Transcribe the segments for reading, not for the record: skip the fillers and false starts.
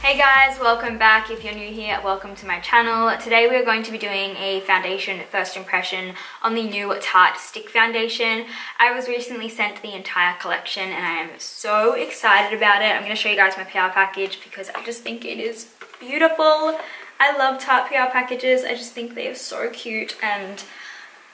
Hey guys, welcome back. If you're new here, welcome to my channel. Today we are going to be doing a foundation first impression on the new Tarte stick foundation. I was recently sent the entire collection and I am so excited about it. I'm going to show you guys my PR package because I just think it is beautiful. I love Tarte PR packages. I just think they are so cute, and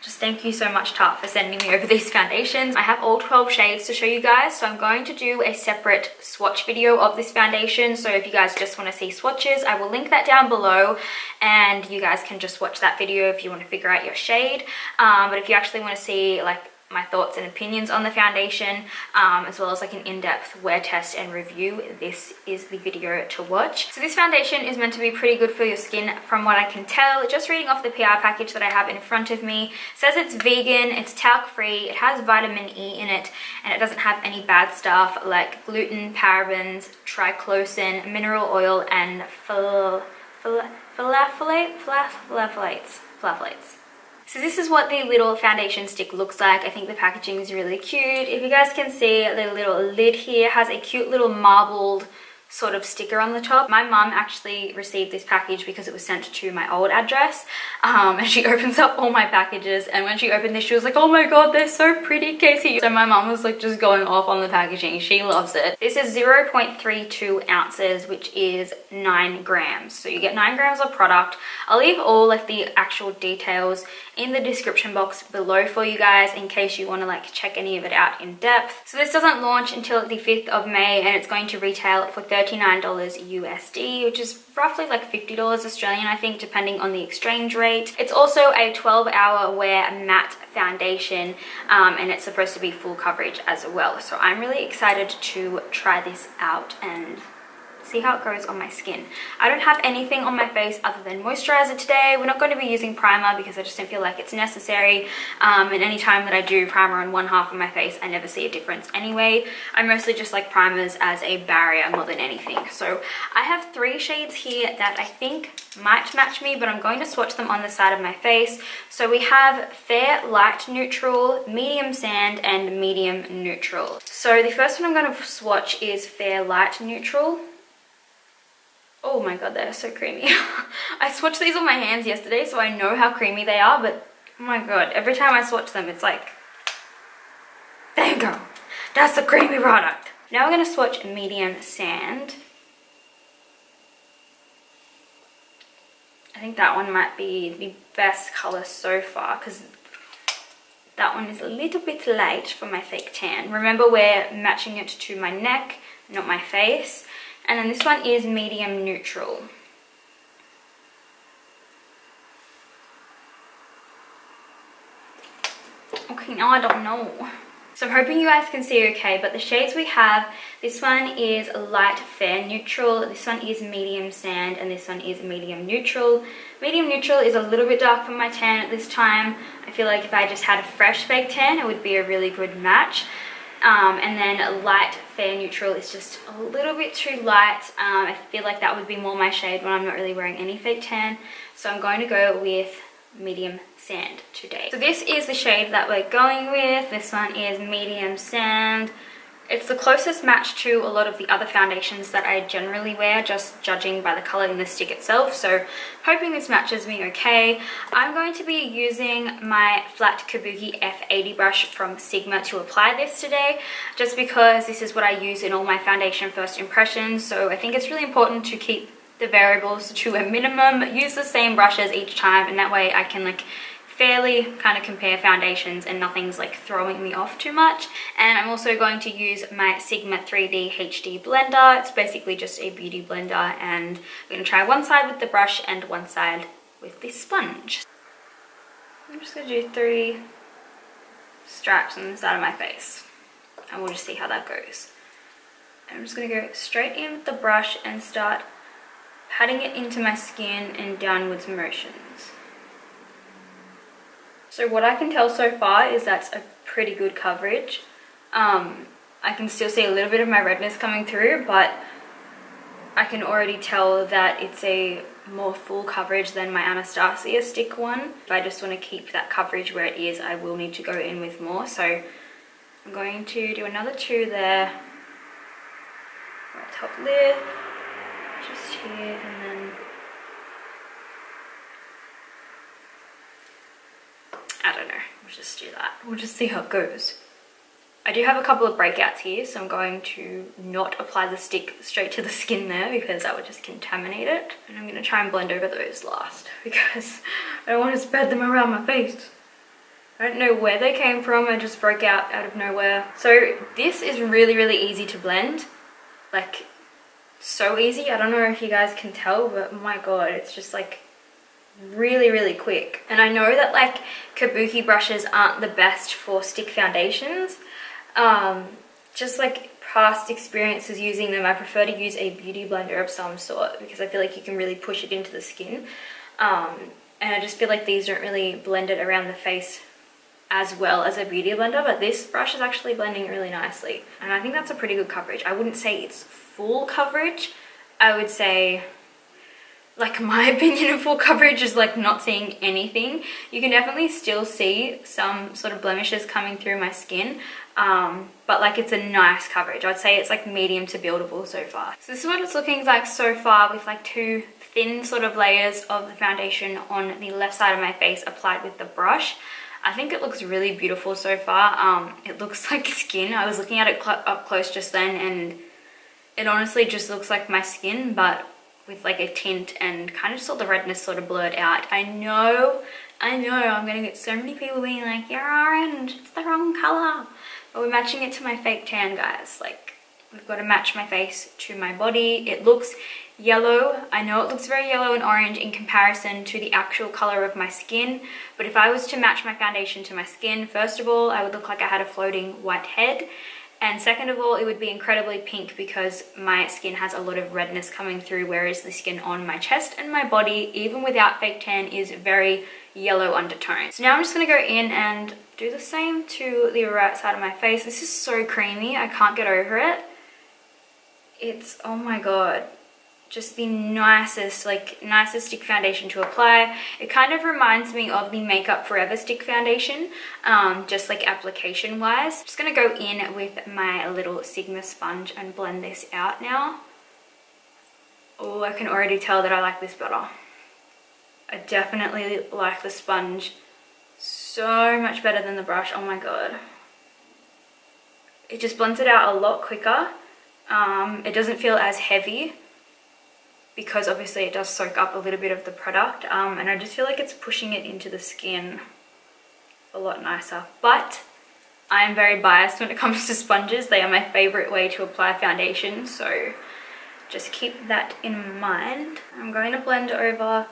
just thank you so much, Tarte, for sending me over these foundations. I have all 12 shades to show you guys, so I'm going to do a separate swatch video of this foundation. So if you guys just want to see swatches, I will link that down below and you guys can just watch that video if you want to figure out your shade. But if you actually want to see like my thoughts and opinions on the foundation, as well as like an in-depth wear test and review, this is the video to watch. So this foundation is meant to be pretty good for your skin from what I can tell. Just reading off the PR package that I have in front of me, it says it's vegan, it's talc free, it has vitamin E in it, and it doesn't have any bad stuff like gluten, parabens, triclosan, mineral oil, and phthalates. So this is what the little foundation stick looks like. I think the packaging is really cute. If you guys can see, the little lid here has a cute little marbled sort of sticker on the top. My mum actually received this package because it was sent to my old address, and she opens up all my packages, and when she opened this she was like, oh my god, they're so pretty, Kasey. So my mum was like just going off on the packaging. She loves it. This is 0.32 ounces, which is 9 grams. So you get 9 grams of product. I'll leave all like the actual details in the description box below for you guys in case you want to like check any of it out in depth. So this doesn't launch until the 5th of May and it's going to retail for $39 USD, which is roughly like $50 Australian, I think, depending on the exchange rate. It's also a 12-hour wear matte foundation, and it's supposed to be full coverage as well. So I'm really excited to try this out and see how it goes on my skin. I don't have anything on my face other than moisturizer today. We're not going to be using primer because I just don't feel like it's necessary, and any time that I do primer on one half of my face I never see a difference anyway. I mostly just like primers as a barrier more than anything. So I have 3 shades here that I think might match me, but I'm going to swatch them on the side of my face. So we have Fair Light Neutral, Medium Sand, and Medium Neutral. So the first one I'm going to swatch is Fair Light Neutral. Oh my god, they're so creamy. I swatched these on my hands yesterday, so I know how creamy they are, but oh my god, every time I swatch them, it's like, there you go. That's the creamy product. Now we're going to swatch Medium Sand. I think that one might be the best color so far because that one is a little bit light for my fake tan. Remember, we're matching it to my neck, not my face. And then this one is Medium Neutral. Okay, now I don't know. So I'm hoping you guys can see okay, but the shades we have, this one is Light Fair Neutral, this one is Medium Sand, and this one is Medium Neutral. Medium Neutral is a little bit dark for my tan at this time. I feel like if I just had a fresh fake tan, it would be a really good match. And then Light Fair Neutral is just a little bit too light. I feel like that would be more my shade when I'm not really wearing any fake tan. So I'm going to go with Medium Sand today. So this is the shade that we're going with. This one is Medium Sand. It's the closest match to a lot of the other foundations that I generally wear, just judging by the color in the stick itself. So hoping this matches me okay. I'm going to be using my flat Kabuki F80 brush from Sigma to apply this today, just because this is what I use in all my foundation first impressions. So I think it's really important to keep the variables to a minimum, use the same brushes each time, and that way I can like fairly kind of compare foundations and nothing's like throwing me off too much. And I'm also going to use my Sigma 3D HD blender. It's basically just a beauty blender, and we're going to try one side with the brush and one side with the sponge. I'm just going to do 3 stripes on the side of my face and we'll just see how that goes. I'm just going to go straight in with the brush and start patting it into my skin in downwards motions. So what I can tell so far is that's a pretty good coverage. I can still see a little bit of my redness coming through, but I can already tell that it's a more full coverage than my Anastasia stick one. If I just want to keep that coverage where it is, I will need to go in with more. So I'm going to do another 2 there. Right top lip, just here, and then I don't know, we'll just do that. We'll just see how it goes. I do have a couple of breakouts here, so I'm going to not apply the stick straight to the skin there because that would just contaminate it. And I'm going to try and blend over those last because I don't want to spread them around my face. I don't know where they came from, I just broke out of nowhere. So this is really, really easy to blend. Like, so easy. I don't know if you guys can tell, but my god, it's just like really, really quick. And I know that like kabuki brushes aren't the best for stick foundations. Just like past experiences using them, I prefer to use a beauty blender of some sort because I feel like you can really push it into the skin. And I just feel like these don't really blend it around the face as well as a beauty blender, but this brush is actually blending really nicely. And I think that's a pretty good coverage. I wouldn't say it's full coverage. I would say, like, my opinion of full coverage is like not seeing anything. You can definitely still see some sort of blemishes coming through my skin, but like it's a nice coverage. I'd say it's like medium to buildable so far. So this is what it's looking like so far with like two thin sort of layers of the foundation on the left side of my face applied with the brush. I think it looks really beautiful so far. It looks like skin. I was looking at it up close just then and it honestly just looks like my skin, but with like a tint and kind of just all the redness sort of blurred out. I know, I'm gonna get so many people being like, you're orange, it's the wrong color. But we're matching it to my fake tan, guys. Like, we've got to match my face to my body. It looks yellow. I know it looks very yellow and orange in comparison to the actual color of my skin, but if I was to match my foundation to my skin, first of all, I would look like I had a floating white head. And second of all, it would be incredibly pink because my skin has a lot of redness coming through, whereas the skin on my chest and my body, even without fake tan, is very yellow undertone. So now I'm just gonna go in and do the same to the right side of my face. This is so creamy, I can't get over it. It's, oh my god, just the nicest, like nicest stick foundation to apply. It kind of reminds me of the Makeup Forever stick foundation, just like application wise. I'm just gonna go in with my little Sigma sponge and blend this out now. Oh, I can already tell that I like this better. I definitely like the sponge so much better than the brush. Oh my god. It just blends it out a lot quicker. It doesn't feel as heavy because obviously it does soak up a little bit of the product, and I just feel like it's pushing it into the skin a lot nicer. But I'm very biased when it comes to sponges. They are my favorite way to apply foundation, so just keep that in mind. I'm going to blend over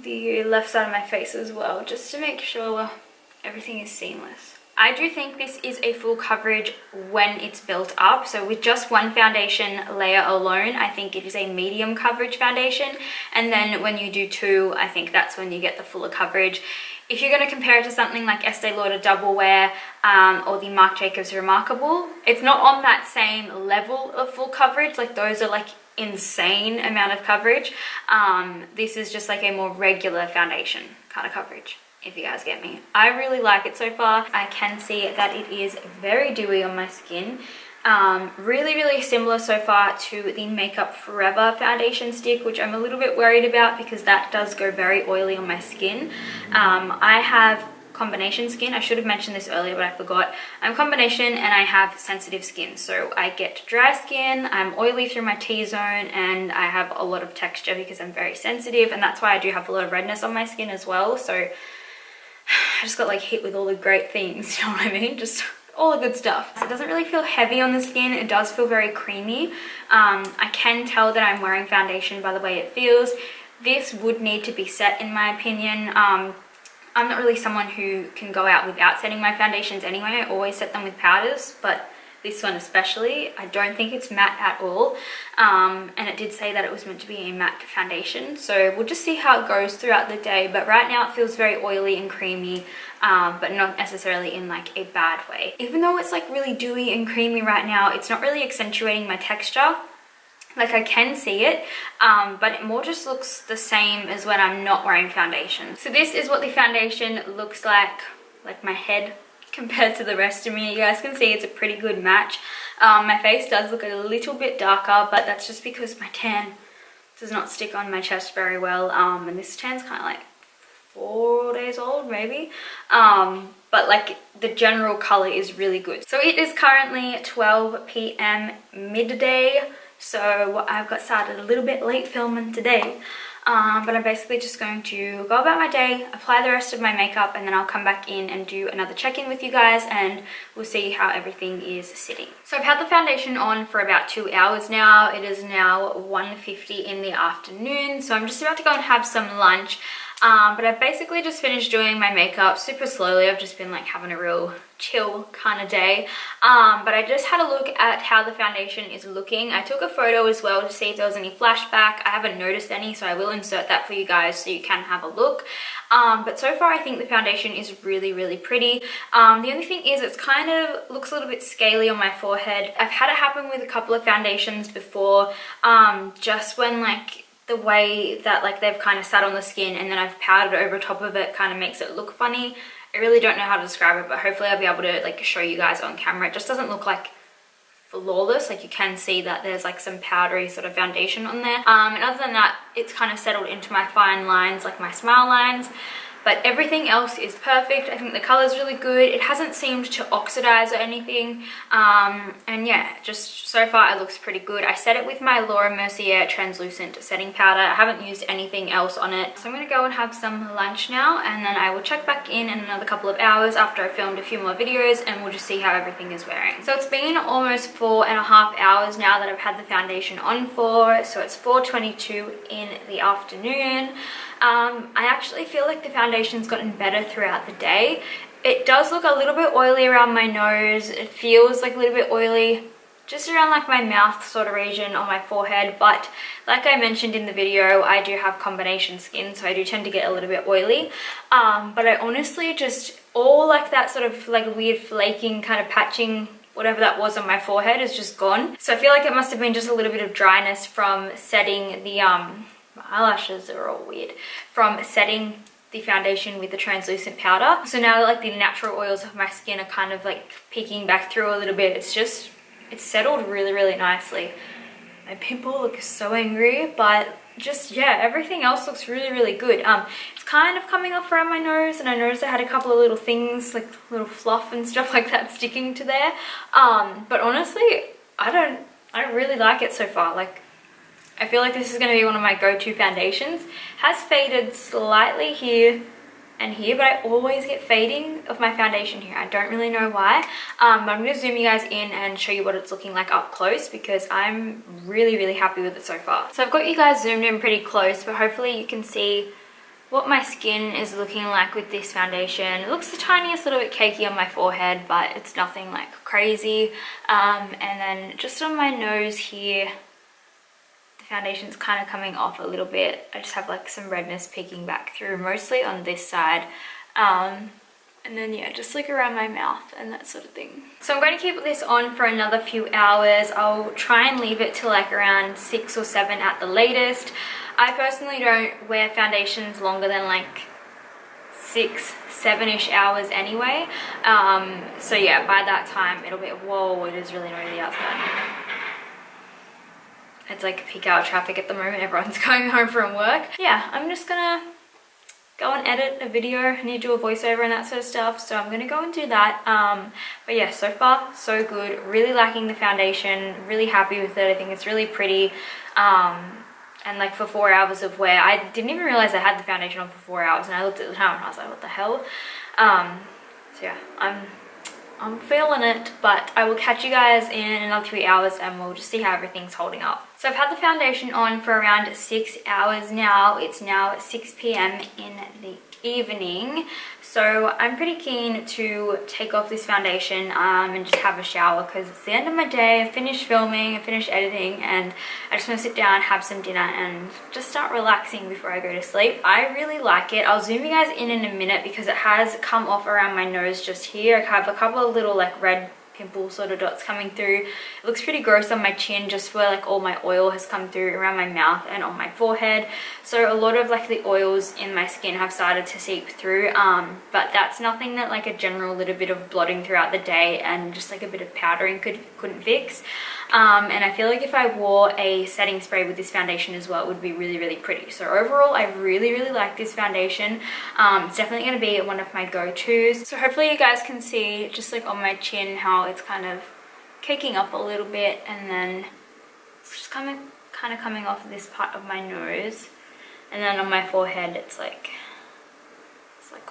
the left side of my face as well, just to make sure everything is seamless. I do think this is a full coverage when it's built up. So with just one foundation layer alone, I think it is a medium coverage foundation. And then when you do two, I think that's when you get the fuller coverage. If you're going to compare it to something like Estee Lauder Double Wear or the Marc Jacobs Remarkable, it's not on that same level of full coverage. Like, those are like insane amount of coverage. This is just like a more regular foundation kind of coverage, if you guys get me. I really like it so far. I can see that it is very dewy on my skin. Really, really similar so far to the Makeup Forever foundation stick, which I'm a little bit worried about because that does go very oily on my skin. I have combination skin. I should have mentioned this earlier, but I forgot. I'm combination and I have sensitive skin. So I get dry skin, I'm oily through my T-zone, and I have a lot of texture because I'm very sensitive, and that's why I do have a lot of redness on my skin as well. So I just got like hit with all the great things, you know what I mean? Just all the good stuff. So it doesn't really feel heavy on the skin. It does feel very creamy. I can tell that I'm wearing foundation by the way it feels. This would need to be set, in my opinion. I'm not really someone who can go out without setting my foundations anyway. I always set them with powders, but this one especially, I don't think it's matte at all. And it did say that it was meant to be a matte foundation. So we'll just see how it goes throughout the day. But right now it feels very oily and creamy, but not necessarily in like a bad way. Even though it's like really dewy and creamy right now, it's not really accentuating my texture. Like, I can see it, but it more just looks the same as when I'm not wearing foundation. So this is what the foundation looks like my head compared to the rest of me. You guys can see it's a pretty good match. My face does look a little bit darker, but that's just because my tan does not stick on my chest very well. And this tan's kind of like 4 days old maybe. But like the general color is really good. So it is currently 12 p.m. midday. So I've got started a little bit late filming today. But I'm basically just going to go about my day, apply the rest of my makeup, and then I'll come back in and do another check-in with you guys, and we'll see how everything is sitting. So I've had the foundation on for about 2 hours now. It is now 1:50 in the afternoon, so I'm just about to go and have some lunch. But I've basically just finished doing my makeup super slowly. I've just been like having a real chill kind of day. But I just had a look at how the foundation is looking. I took a photo as well to see if there was any flashback. I haven't noticed any, so I will insert that for you guys so you can have a look. But so far I think the foundation is really, really pretty. The only thing is it's kind of looks a little bit scaly on my forehead. I've had it happen with a couple of foundations before, just when like the way that like they've kind of sat on the skin and then I've powdered over top of it kind of makes it look funny. I really don't know how to describe it, but hopefully I'll be able to like show you guys on camera. It just doesn't look like flawless. Like you can see that there's like some powdery sort of foundation on there. And other than that, it's kind of settled into my fine lines, like my smile lines. But everything else is perfect. I think the color is really good. It hasn't seemed to oxidize or anything. And yeah, just so far it looks pretty good. I set it with my Laura Mercier translucent setting powder. I haven't used anything else on it. So I'm gonna go and have some lunch now, and then I will check back in another couple of hours after I've filmed a few more videos, and we'll just see how everything is wearing. So it's been almost 4.5 hours now that I've had the foundation on for. So it's 4:22 in the afternoon. I actually feel like the foundation's gotten better throughout the day. It does look a little bit oily around my nose. It feels like a little bit oily just around like my mouth sort of region on my forehead. But like I mentioned in the video, I do have combination skin, so I do tend to get a little bit oily. But I honestly just, all like that sort of like weird flaking kind of patching, whatever that was on my forehead is just gone. So I feel like it must have been just a little bit of dryness from setting the, my eyelashes are all weird, from setting the foundation with the translucent powder. So now that like the natural oils of my skin are kind of like peeking back through a little bit, it's settled really, really nicely. My pimple looks so angry, but just, yeah, everything else looks really, really good. It's kind of coming off around my nose, and I noticed I had a couple of little things, like little fluff and stuff like that sticking to there. But honestly, I really like it so far. Like, I feel like this is going to be one of my go-to foundations. It has faded slightly here and here, but I always get fading of my foundation here. I don't really know why. But I'm going to zoom you guys in and show you what it's looking like up close, because I'm really, really happy with it so far. So I've got you guys zoomed in pretty close, but hopefully you can see what my skin is looking like with this foundation. It looks the tiniest little bit cakey on my forehead, but it's nothing like crazy. And then just on my nose here, foundation's kind of coming off a little bit. I just have like some redness peeking back through, mostly on this side. And then yeah, just like around my mouth and that sort of thing. So I'm going to keep this on for another few hours. I'll try and leave it till like around 6 or 7 at the latest. I personally don't wear foundations longer than like 6, 7-ish hours anyway. So yeah, by that time it'll be, whoa, it is really noisy outside. It's like peak hour traffic at the moment. Everyone's going home from work. Yeah, I'm just gonna go and edit a video. I need to do a voiceover and that sort of stuff, so I'm gonna go and do that. But yeah, so far so good. Really liking the foundation, really happy with it. I think it's really pretty. And like for 4 hours of wear, I didn't even realize I had the foundation on for 4 hours, and I looked at the time and I was like, what the hell? So yeah, I'm feeling it, but I will catch you guys in another 3 hours and we'll just see how everything's holding up. So I've had the foundation on for around 6 hours now. It's now 6 p.m. in the evening. So I'm pretty keen to take off this foundation and just have a shower, because it's the end of my day. I finished filming, I finished editing, and I just want to sit down, have some dinner, and just start relaxing before I go to sleep. I really like it. I'll zoom you guys in a minute because it has come off around my nose just here. I have a couple of little like red pimple sort of dots coming through. It looks pretty gross on my chin, just where like all my oil has come through around my mouth and on my forehead. So a lot of like the oils in my skin have started to seep through, but that's nothing that like a general little bit of blotting throughout the day and just like a bit of powdering couldn't fix. And I feel like if I wore a setting spray with this foundation as well, it would be really, really pretty. So overall, I really, really like this foundation. It's definitely going to be one of my go-tos. So hopefully you guys can see just like on my chin how it's kind of caking up a little bit, and then it's just kind of coming off this part of my nose. And then on my forehead, it's like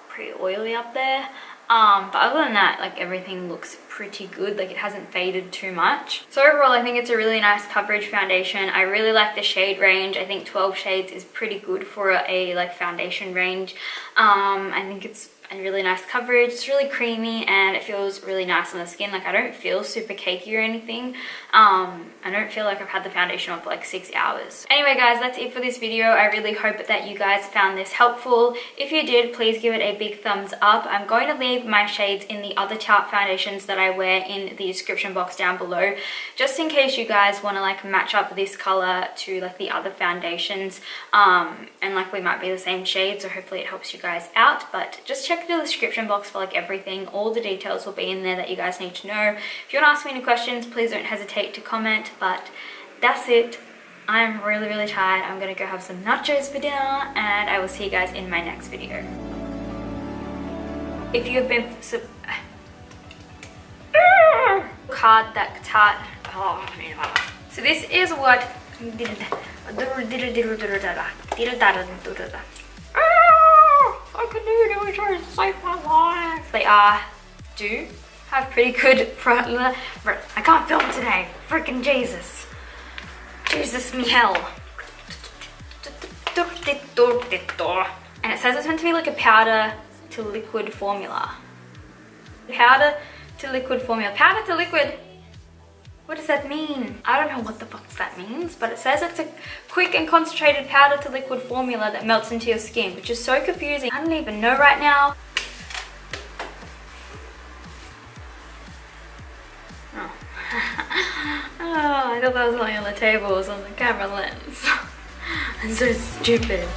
pretty oily up there. But other than that, like everything looks pretty good. Like it hasn't faded too much. So overall, I think it's a really nice coverage foundation. I really like the shade range. I think 12 shades is pretty good for a like foundation range. I think it's a really nice coverage. It's really creamy and it feels really nice on the skin. Like I don't feel super cakey or anything. I don't feel like I've had the foundation on for like 6 hours. Anyway guys, that's it for this video. I really hope that you guys found this helpful. If you did, please give it a big thumbs up. I'm going to leave my shades in the other Tarte foundations that I wear in the description box down below, just in case you guys want to like match up this color to like the other foundations, and like we might be the same shade, so hopefully it helps you guys out. But just check the description box for like everything. All the details will be in there that you guys need to know. If you want to ask me any questions, please don't hesitate to comment. But that's it. I'm really, really tired. I'm gonna go have some nachos for dinner, and I will see you guys in my next video. If you have been card that Tarte, so this is what I can do it, trying to save my life. They do have pretty good front. I can't film today. Freaking Jesus. Jesus me hell. And it says it's meant to be like a powder to liquid formula. Powder to liquid formula. Powder to liquid. What does that mean? I don't know what the fuck that means, but it says it's a quick and concentrated powder to liquid formula that melts into your skin, which is so confusing. I don't even know right now. Oh. Oh, I thought that was lying on the table, it was on the camera lens. I'm so stupid.